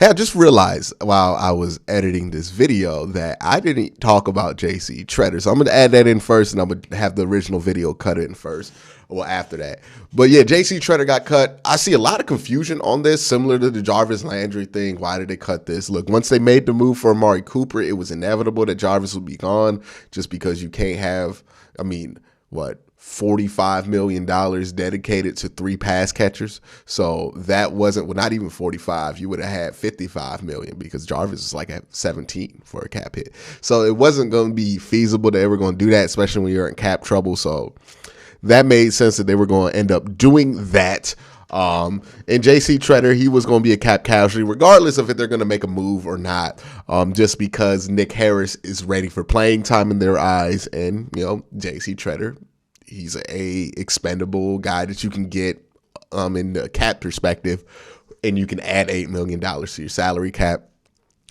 Hey, I just realized while I was editing this video that I didn't talk about JC Tretter. So I'm going to add that in first, and I'm going to have the original video cut in first. Well, after that. But yeah, JC Tretter got cut. I see a lot of confusion on this, similar to the Jarvis Landry thing. Why did they cut this? Look, once they made the move for Amari Cooper, it was inevitable that Jarvis would be gone just because you can't have, $45 million dedicated to 3 pass catchers. So that wasn't, well, not even 45. You would have had 55 million because Jarvis is like at 17 for a cap hit. So it wasn't going to be feasible that they were going to do that, especially when you're in cap trouble. So that made sense that they were going to end up doing that. And JC Tretter, he was going to be a cap casualty regardless of if they're going to make a move or not, just because Nick Harris is ready for playing time in their eyes. And, JC Tretter, he's a expendable guy that you can get in the cap perspective, and you can add $8 million to your salary cap.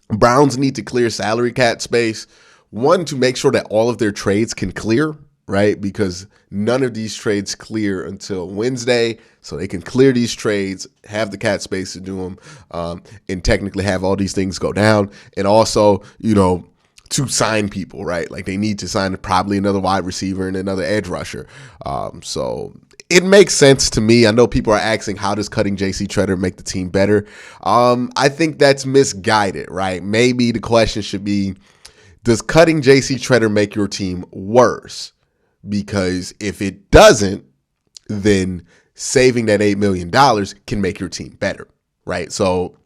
Browns need to clear salary cap space, one, to make sure that all of their trades can clear, right? Because none of these trades clear until Wednesday, so they can clear these trades, have the cap space to do them, and technically have all these things go down. And also, to sign people, right? Like they need to sign probably another wide receiver and another edge rusher. So it makes sense to me. I know people are asking, how does cutting JC Tretter make the team better? I think that's misguided, right? Maybe the question should be, does cutting JC Tretter make your team worse? Because if it doesn't, then saving that $8 million can make your team better, right? So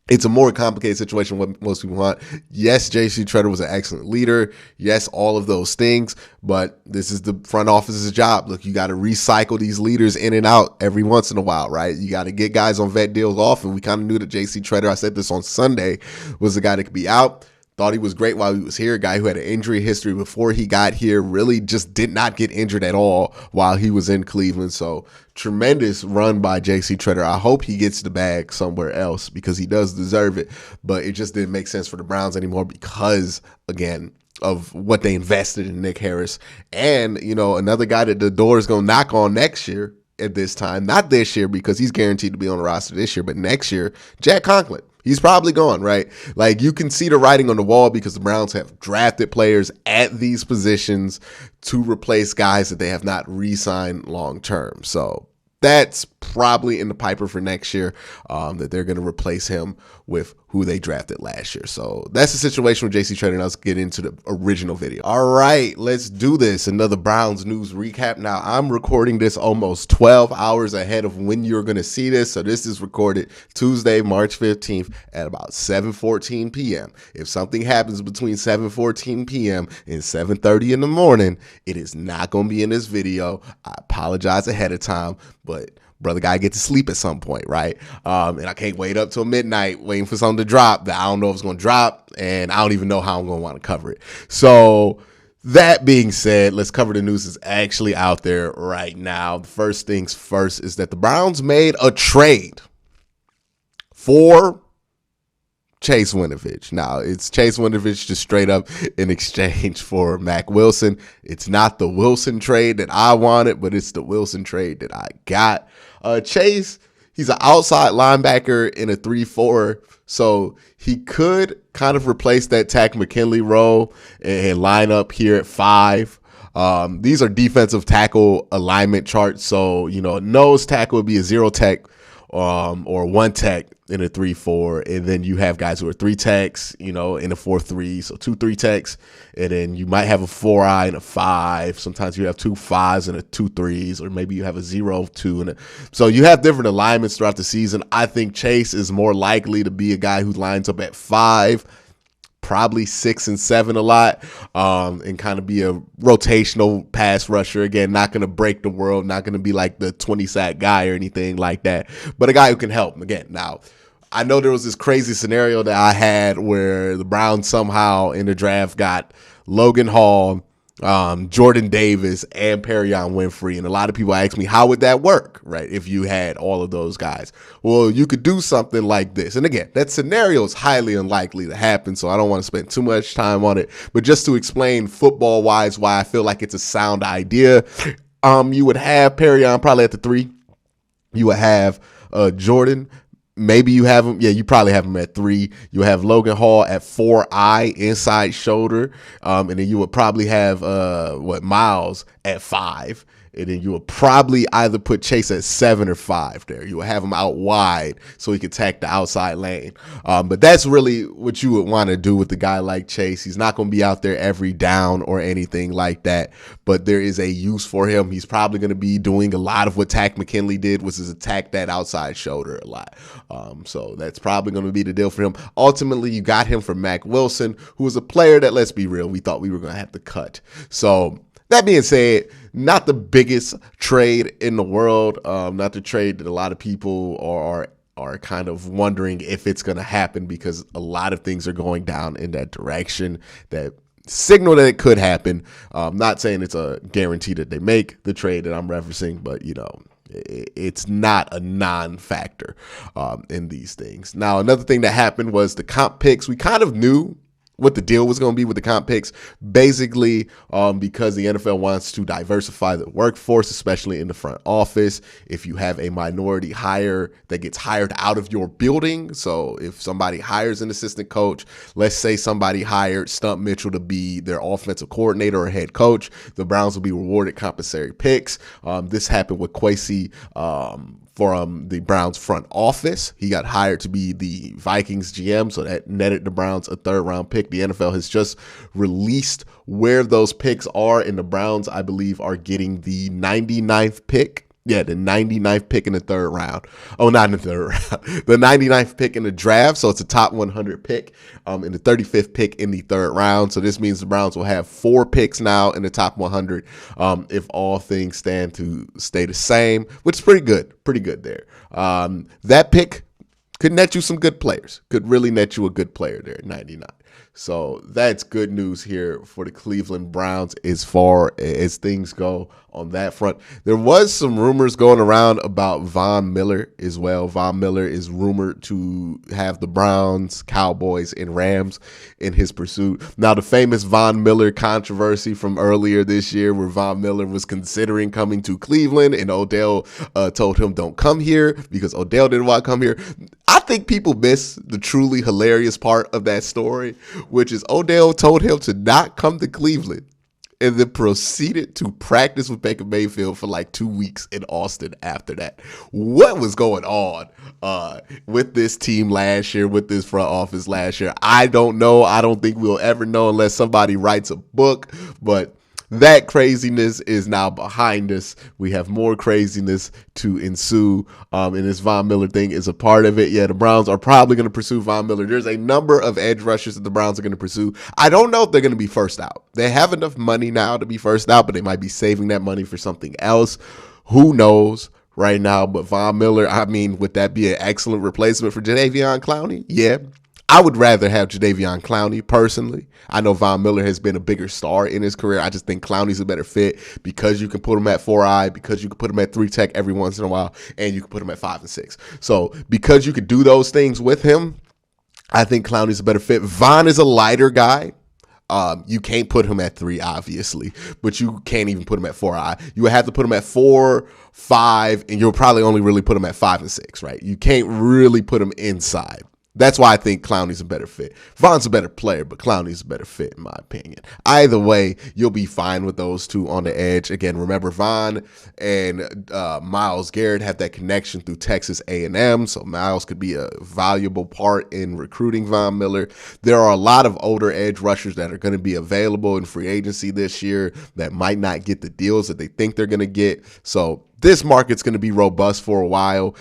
it's a more complicated situation than what most people want. Yes, JC Tretter was an excellent leader. Yes, all of those things, but this is the front office's job. Look, you got to recycle these leaders in and out every once in a while, right? You got to get guys on vet deals off, and we kind of knew that JC Tretter, I said this on Sunday, was the guy that could be out. Thought he was great while he was here. A guy who had an injury history before he got here, really just did not get injured at all while he was in Cleveland. So tremendous run by JC Tretter. I hope he gets the bag somewhere else because he does deserve it. But it just didn't make sense for the Browns anymore because, again, of what they invested in Nick Harris. And, another guy that the door is going to knock on next year at this time, not this year because he's guaranteed to be on the roster this year, but next year, Jack Conklin. He's probably gone, right? Like you can see the writing on the wall because the Browns have drafted players at these positions to replace guys that they have not re-signed long-term. So that's probably in the piper for next year, that they're going to replace him with who they drafted last year. So that's the situation with JC Tretter. Now let's get into the original video. All right, let's do this. Another Browns news recap. Now I'm recording this almost 12 hours ahead of when you're going to see this. So this is recorded Tuesday, March 15th at about 7:14 p.m. If something happens between 7:14 p.m. and 7:30 in the morning, it is not going to be in this video. I apologize ahead of time, but brother guy get to sleep at some point, right? And I can't wait up till midnight waiting for something to drop that I don't know if it's going to drop, and I don't even know how I'm going to want to cover it. So that being said, let's cover the news that's actually out there right now. The first things first is that the Browns made a trade for Chase Winovich. Now, it's Chase Winovich just straight up in exchange for Mack Wilson. It's not the Wilson trade that I wanted, but it's the Wilson trade that I got. Chase, he's an outside linebacker in a 3-4, so he could kind of replace that Takk McKinley role and line up here at 5. These are defensive tackle alignment charts, so, nose tackle would be a 0 tech or 1 tech in a 3-4, and then you have guys who are 3 techs, in a 4-3, so 2 3 techs, and then you might have a 4-eye and a 5. Sometimes you have 2 5s and a 2 3s, or maybe you have a 0-2 so you have different alignments throughout the season. I think Chase is more likely to be a guy who lines up at 5, probably 6 and 7 a lot, and kind of be a rotational pass rusher. Again, not going to break the world, not going to be like the 20-sack guy or anything like that, but a guy who can help. Again, now, I know there was this crazy scenario that I had where the Browns somehow in the draft got Logan Hall, Jordan Davis, and Perrion Winfrey. And a lot of people ask me, how would that work, right, if you had all of those guys? Well, you could do something like this. And again, that scenario is highly unlikely to happen, so I don't want to spend too much time on it. But just to explain football-wise why I feel like it's a sound idea, you would have Perrion probably at the 3. You would have Jordan Maybe you have him. Yeah, you probably have him at 3. You have Logan Hall at 4I inside shoulder, and then you would probably have Miles at 5. And then you would probably either put Chase at 7 or 5 there. You would have him out wide so he could attack the outside lane. But that's really what you would want to do with a guy like Chase. He's not going to be out there every down or anything like that, but there is a use for him. He's probably going to be doing a lot of what Takk McKinley did, which is attack that outside shoulder a lot. So that's probably going to be the deal for him. Ultimately, you got him for Mack Wilson, who was a player that, let's be real, we thought we were going to have to cut. So that being said, not the biggest trade in the world, not the trade that a lot of people are kind of wondering if it's going to happen, because a lot of things are going down in that direction that signal that it could happen. Not saying it's a guarantee that they make the trade that I'm referencing, but it's not a non-factor in these things. Now, another thing that happened was the comp picks. We kind of knew what the deal was going to be with the comp picks, basically because the NFL wants to diversify the workforce, especially in the front office. If you have a minority hire that gets hired out of your building, so if somebody hires an assistant coach, let's say somebody hired Stump Mitchell to be their offensive coordinator or head coach, the Browns will be rewarded compensatory picks. This happened with Quincy from the Browns front office. He got hired to be the Vikings GM, so that netted the Browns a 3rd-round pick. The NFL has just released where those picks are, and the Browns, I believe, are getting the 99th pick. Yeah, the 99th pick in the 3rd round. Oh, not in the 3rd round. The 99th pick in the draft, so it's a top 100 pick, and the 35th pick in the 3rd round. So this means the Browns will have 4 picks now in the top 100 if all things stand to stay the same, which is pretty good there. That pick could net you some good players, could really net you a good player there at 99. So that's good news here for the Cleveland Browns as far as things go on that front. There was some rumors going around about Von Miller as well. Von Miller is rumored to have the Browns, Cowboys, and Rams in his pursuit. Now, the famous Von Miller controversy from earlier this year, where Von Miller was considering coming to Cleveland and Odell told him don't come here because Odell didn't want to come here. I think people miss the truly hilarious part of that story, which is Odell told him to not come to Cleveland and then proceeded to practice with Baker Mayfield for like 2 weeks in Austin after that. What was going on with this team last year, with this front office last year? I don't know. I don't think we'll ever know unless somebody writes a book, but that craziness is now behind us. We have more craziness to ensue, and this Von Miller thing is a part of it. Yeah, the Browns are probably going to pursue Von Miller. There's a number of edge rushers that the Browns are going to pursue. I don't know if they're going to be first out. They have enough money now to be first out, but they might be saving that money for something else. Who knows right now? But Von Miller, I mean, would that be an excellent replacement for Jadeveon Clowney? Yeah. I would rather have Jadeveon Clowney personally. I know Von Miller has been a bigger star in his career. I just think Clowney's a better fit because you can put him at 4I, because you can put him at 3 tech every once in a while, and you can put him at 5 and 6. So because you could do those things with him, I think Clowney's a better fit. Von is a lighter guy. You can't put him at 3, obviously, but you can't even put him at 4I. You would have to put him at 4, 5, and you'll probably only really put him at 5 and 6, right? You can't really put him inside. That's why I think Clowney's a better fit. Von's a better player, but Clowney's a better fit, in my opinion. Either way, you'll be fine with those two on the edge. Again, remember, Von and Myles Garrett have that connection through Texas A&M, so Myles could be a valuable part in recruiting Von Miller. There are a lot of older edge rushers that are going to be available in free agency this year that might not get the deals that they think they're going to get. So this market's going to be robust for a while.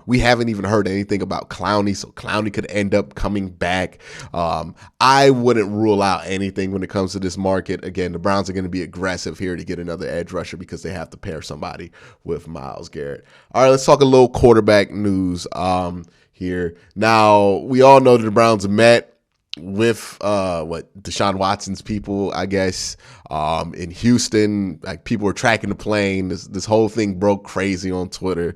We haven't even heard anything about Clowney, so Clowney could end up coming back. I wouldn't rule out anything when it comes to this market. Again, the Browns are going to be aggressive here to get another edge rusher because they have to pair somebody with Myles Garrett. All right, let's talk a little quarterback news here. Now, we all know that the Browns met with Deshaun Watson's people, I guess, in Houston. Like, people were tracking the plane. This whole thing broke crazy on Twitter.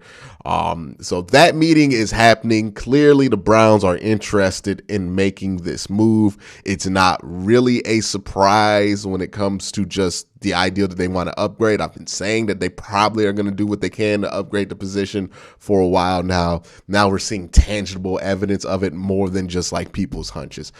So that meeting is happening. Clearly the Browns are interested in making this move. It's not really a surprise when it comes to just the idea that they want to upgrade. I've been saying that they probably are going to do what they can to upgrade the position for a while now. Now we're seeing tangible evidence of it more than just like people's hunches.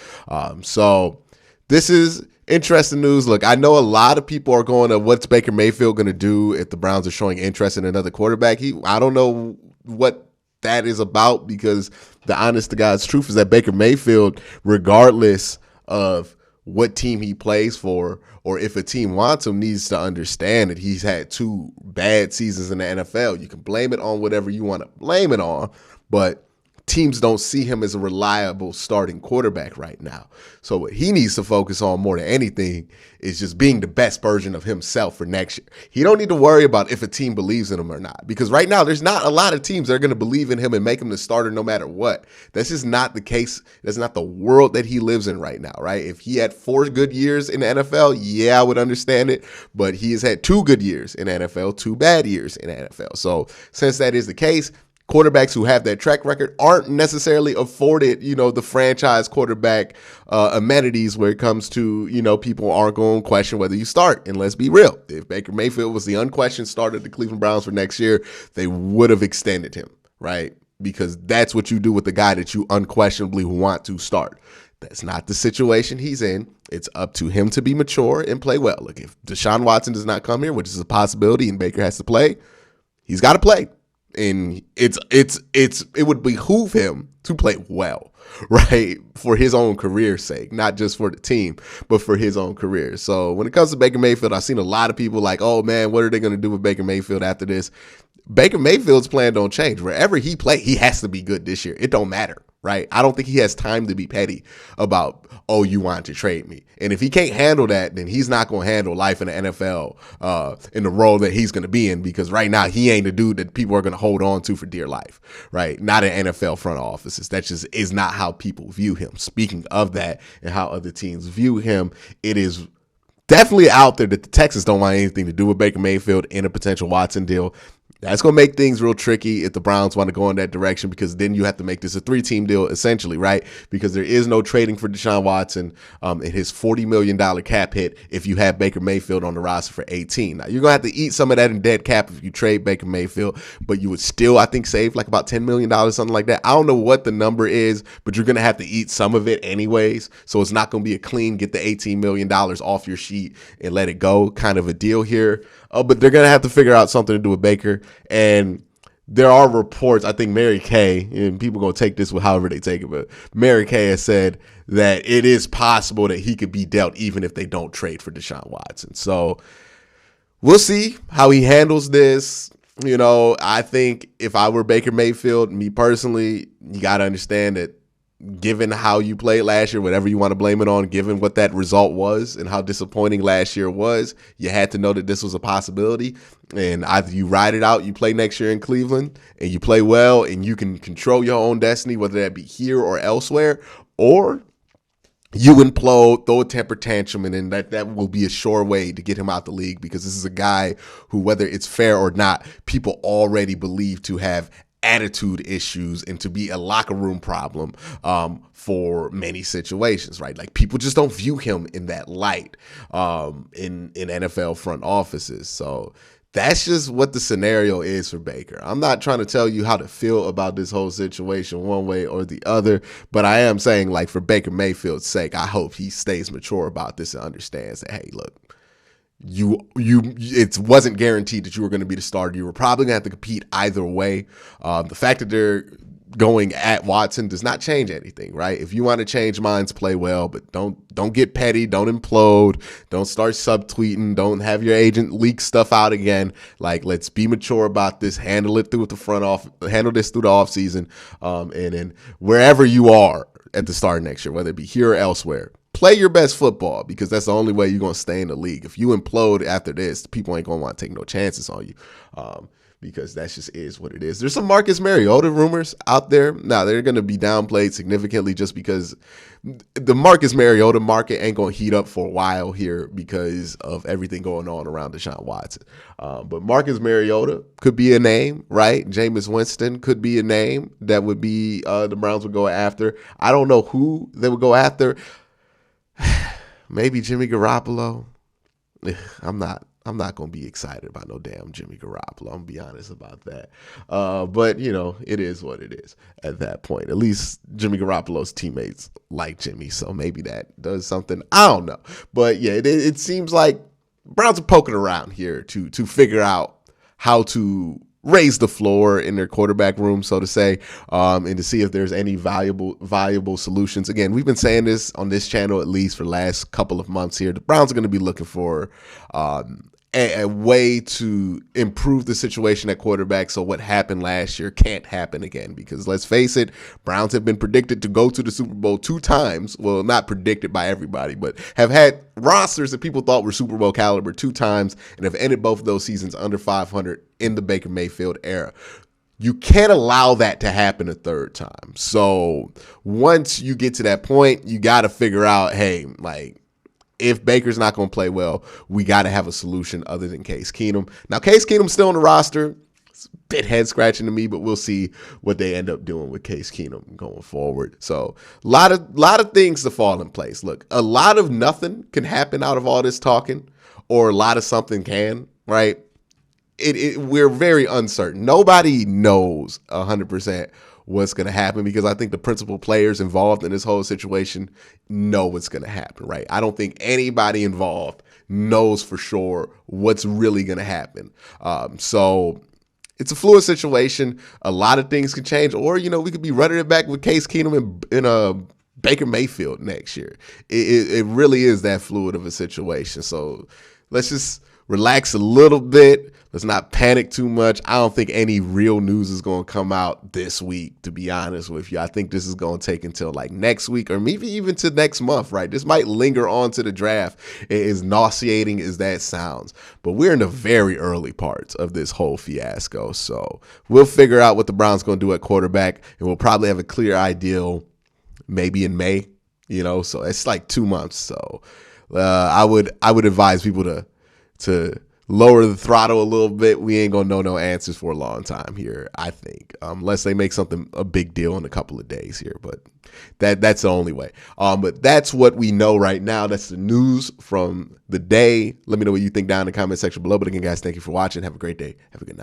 So this is interesting news. Look, I know a lot of people are going to what's Baker Mayfield going to do if the Browns are showing interest in another quarterback. I don't know what that is about, because the honest to God's truth is that Baker Mayfield, regardless of what team he plays for or if a team wants him, needs to understand that he's had 2 bad seasons in the NFL. You can blame it on whatever you want to blame it on, but teams don't see him as a reliable starting quarterback right now. So what he needs to focus on more than anything is just being the best version of himself for next year. He don't need to worry about if a team believes in him or not, because right now there's not a lot of teams that are going to believe in him and make him the starter no matter what. That's just not the case. That's not the world that he lives in right now, right? If he had 4 good years in the NFL, yeah, I would understand it, but he has had 2 good years in the NFL, 2 bad years in the NFL. So since that is the case, quarterbacks who have that track record aren't necessarily afforded, the franchise quarterback amenities where it comes to, people aren't going to question whether you start. And let's be real. If Baker Mayfield was the unquestioned starter of the Cleveland Browns for next year, they would have extended him, right? Because that's what you do with the guy that you unquestionably want to start. That's not the situation he's in. It's up to him to be mature and play well. Look, if Deshaun Watson does not come here, which is a possibility, and Baker has to play, he's got to play. And it would behoove him to play well, right? For his own career's sake, not just for the team, but for his own career. So when it comes to Baker Mayfield, I've seen a lot of people like, oh man, what are they going to do with Baker Mayfield after this? Baker Mayfield's plan don't change. Wherever he play, he has to be good this year. It don't matter, right? I don't think he has time to be petty about, oh, you want to trade me. And if he can't handle that, then he's not going to handle life in the NFL in the role that he's going to be in, because right now he ain't the dude that people are going to hold on to for dear life, right? Not in NFL front offices. That just is not how people view him. Speaking of that and how other teams view him, it is definitely out there that the Texans don't want anything to do with Baker Mayfield in a potential Watson deal. That's going to make things real tricky if the Browns want to go in that direction, because then you have to make this a 3-team deal essentially, right? Because there is no trading for Deshaun Watson and his $40 million cap hit if you have Baker Mayfield on the roster for 18. Now, you're going to have to eat some of that in dead cap if you trade Baker Mayfield, but you would still, I think, save like about $10 million, something like that. I don't know what the number is, but you're going to have to eat some of it anyways. So it's not going to be a clean get the $18 million off your sheet and let it go kind of a deal here. But they're going to have to figure out something to do with Baker. And there are reports, I think Mary Kay, and people are going to take this with however they take it, but Mary Kay has said that it is possible that he could be dealt even if they don't trade for Deshaun Watson. So we'll see how he handles this. I think if I were Baker Mayfield, me personally, you got to understand that given how you played last year, whatever you want to blame it on, given what that result was and how disappointing last year was, you had to know that this was a possibility. And either you ride it out, you play next year in Cleveland, and you play well, and you can control your own destiny, whether that be here or elsewhere, or you implode, throw a temper tantrum, and then that will be a sure way to get him out the league, because this is a guy who, whether it's fair or not, people already believe to have attitude issues and to be a locker room problem for many situations, right? Like, people just don't view him in that light in NFL front offices. So that's just what the scenario is for Baker. I'm not trying to tell you how to feel about this whole situation one way or the other, but I am saying, like, for Baker Mayfield's sake, I hope he stays mature about this and understands that, hey, look, it wasn't guaranteed that you were going to be the starter. You were probably going to have to compete either way. The fact that they're going at Watson does not change anything, right? If you want to change minds, play well, but don't get petty, don't implode, don't start subtweeting, don't have your agent leak stuff out again. Like, let's be mature about this, handle it through handle this through the offseason, and then wherever you are at the start of next year, whether it be here or elsewhere, play your best football, because that's the only way you're going to stay in the league. If you implode after this, people ain't going to want to take no chances on you, because that just is what it is. There's some Marcus Mariota rumors out there. Now, they're going to be downplayed significantly just because the Marcus Mariota market ain't going to heat up for a while here because of everything going on around Deshaun Watson. But Marcus Mariota could be a name, right? Jameis Winston could be a name that would be the Browns would go after. I don't know who they would go after. Maybe Jimmy Garoppolo. I'm not going to be excited about no damn Jimmy Garoppolo. I'm going to be honest about that. But, it is what it is at that point. At least Jimmy Garoppolo's teammates like Jimmy, so maybe that does something. I don't know. But, yeah, it seems like Browns are poking around here to figure out how to raise the floor in their quarterback room, so to say, and to see if there's any valuable solutions. Again, we've been saying this on this channel at least for the last couple of months here. The Browns are going to be looking for a way to improve the situation at quarterback so what happened last year can't happen again. Because let's face it, Browns have been predicted to go to the Super Bowl 2 times. Well, not predicted by everybody, but have had rosters that people thought were Super Bowl caliber 2 times and have ended both of those seasons under 500 in the Baker Mayfield era. You can't allow that to happen a third time. So once you get to that point, you got to figure out, hey, if Baker's not going to play well, we got to have a solution other than Case Keenum. Now, Case Keenum's still on the roster. It's a bit head-scratching to me, but we'll see what they end up doing with Case Keenum going forward. So a lot of things to fall in place. Look, a lot of nothing can happen out of all this talking, or a lot of something can, right? We're very uncertain. Nobody knows 100% what's going to happen, because I think the principal players involved in this whole situation know what's going to happen, right? I don't think anybody involved knows for sure what's really going to happen. So it's a fluid situation. A lot of things can change, or, we could be running it back with Case Keenum in a Baker Mayfield next year. It really is that fluid of a situation. So let's just relax a little bit. Let's not panic too much. I don't think any real news is going to come out this week, to be honest with you. I think this is going to take until next week, or maybe even to next month, right? This might linger on to the draft, as nauseating as that sounds. But we're in the very early parts of this whole fiasco. So we'll figure out what the Browns going to do at quarterback, and we'll probably have a clear idea maybe in May, so it's 2 months. So I would advise people to lower the throttle a little bit. We ain't gonna know no answers for a long time here, I think, unless they make something a big deal in a couple of days here. But that's the only way. But that's what we know right now. That's the news from the day. Let me know what you think down in the comment section below. But again, guys, thank you for watching. Have a great day. Have a good night.